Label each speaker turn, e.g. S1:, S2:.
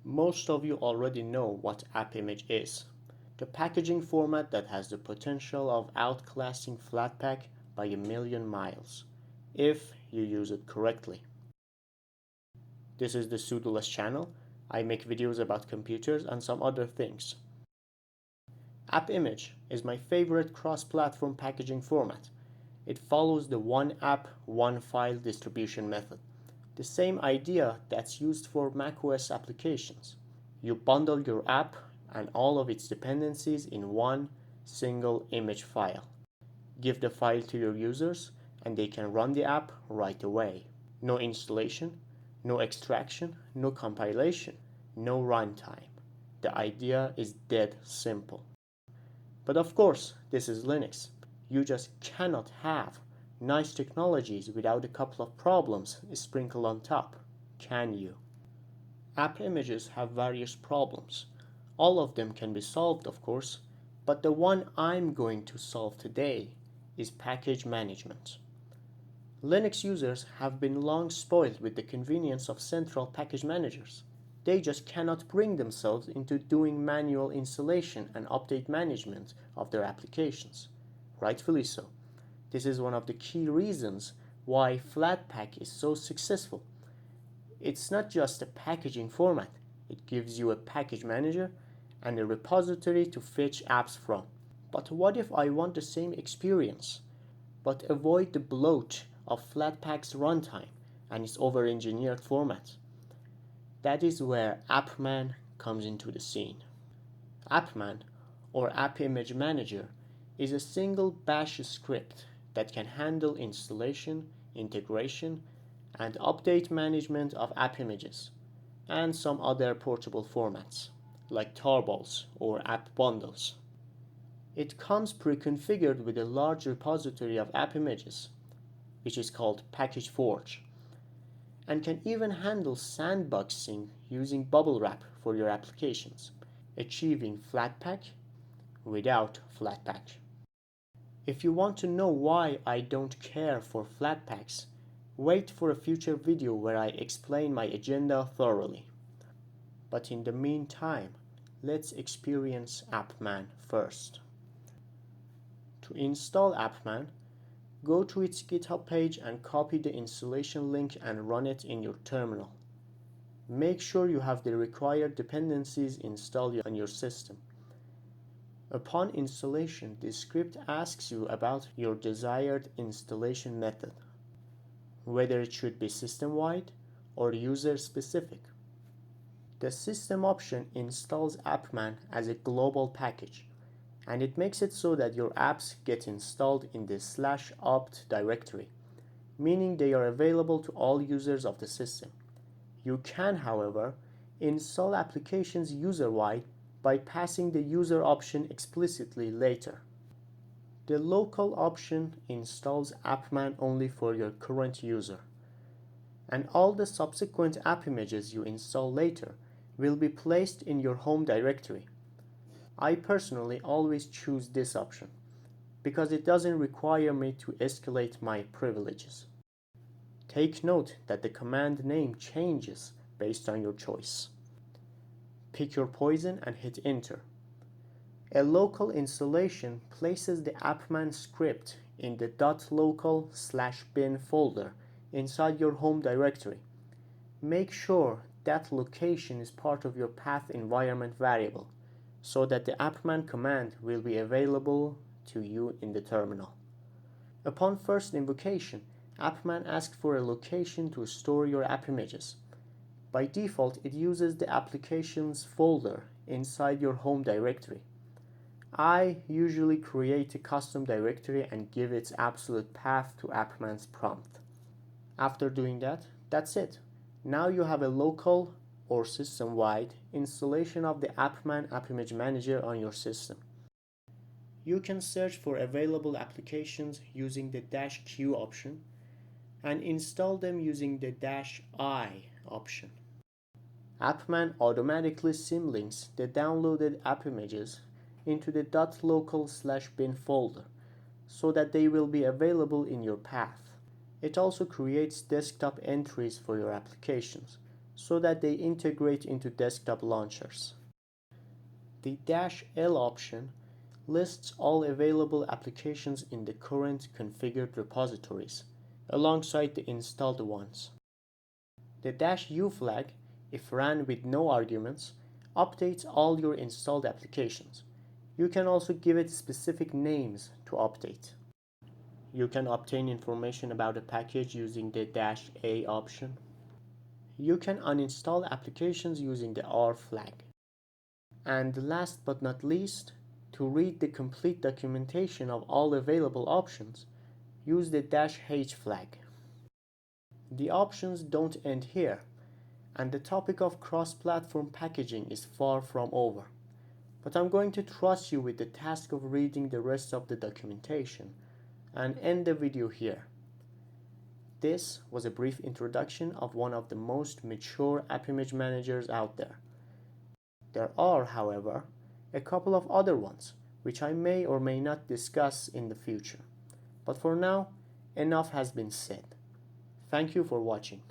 S1: Most of you already know what AppImage is, the packaging format that has the potential of outclassing Flatpak by a million miles, if you use it correctly. This is the Pseudoless channel. I make videos about computers and some other things. AppImage is my favorite cross-platform packaging format. It follows the one app, one file distribution method, the same idea that's used for macOS applications. You bundle your app and all of its dependencies in one single image file. Give the file to your users and they can run the app right away. No installation, no extraction, no compilation, no runtime. The idea is dead simple. But of course, this is Linux. You just cannot have nice technologies without a couple of problems sprinkled on top, can you? AppImages have various problems. All of them can be solved, of course, but the one I'm going to solve today is package management. Linux users have been long spoiled with the convenience of central package managers. They just cannot bring themselves into doing manual installation and update management of their applications. Rightfully so. This is one of the key reasons why Flatpak is so successful. It's not just a packaging format. It gives you a package manager and a repository to fetch apps from. But what if I want the same experience, but avoid the bloat of Flatpak's runtime and its over-engineered format? That is where AppMan comes into the scene. AppMan, or AppImage Manager, is a single bash script that can handle installation, integration, and update management of AppImages, and some other portable formats, like tarballs or AppBundles. It comes pre-configured with a large repository of AppImages, which is called pkgforge, and can even handle sandboxing using bubble wrap for your applications, achieving Flatpak without Flatpak. If you want to know why I don't care for Flatpaks, wait for a future video where I explain my agenda thoroughly. But in the meantime, let's experience AppMan first. To install AppMan, go to its GitHub page and copy the installation link and run it in your terminal. Make sure you have the required dependencies installed on your system. Upon installation, the script asks you about your desired installation method, whether it should be system-wide or user-specific. The system option installs AppMan as a global package, and it makes it so that your apps get installed in the /opt directory, meaning they are available to all users of the system. You can, however, install applications user-wide by passing the user option explicitly later. The local option installs AppMan only for your current user, and all the subsequent AppImages you install later will be placed in your home directory. I personally always choose this option because it doesn't require me to escalate my privileges. Take note that the command name changes based on your choice. Pick your poison and hit enter. A local installation places the AppMan script in the .local/bin folder inside your home directory. Make sure that location is part of your path environment variable so that the AppMan command will be available to you in the terminal. Upon first invocation, AppMan asks for a location to store your AppImages. By default, it uses the applications folder inside your home directory. I usually create a custom directory and give its absolute path to AppMan's prompt. After doing that, that's it. Now you have a local or system-wide installation of the AppMan AppImage Manager on your system. You can search for available applications using the -q option and install them using the -i option. AppMan automatically symlinks the downloaded AppImages into the .local/bin folder so that they will be available in your path. It also creates desktop entries for your applications, so that they integrate into desktop launchers. The -L option lists all available applications in the current configured repositories, alongside the installed ones. The -U flag, if ran with no arguments, updates all your installed applications. You can also give it specific names to update. You can obtain information about a package using the -A option. You can uninstall applications using the R flag. And last but not least, to read the complete documentation of all available options, use the -H flag. The options don't end here, and the topic of cross-platform packaging is far from over. But I'm going to trust you with the task of reading the rest of the documentation and end the video here. This was a brief introduction of one of the most mature AppImage managers out there. There are, however, a couple of other ones, which I may or may not discuss in the future. But for now, enough has been said. Thank you for watching.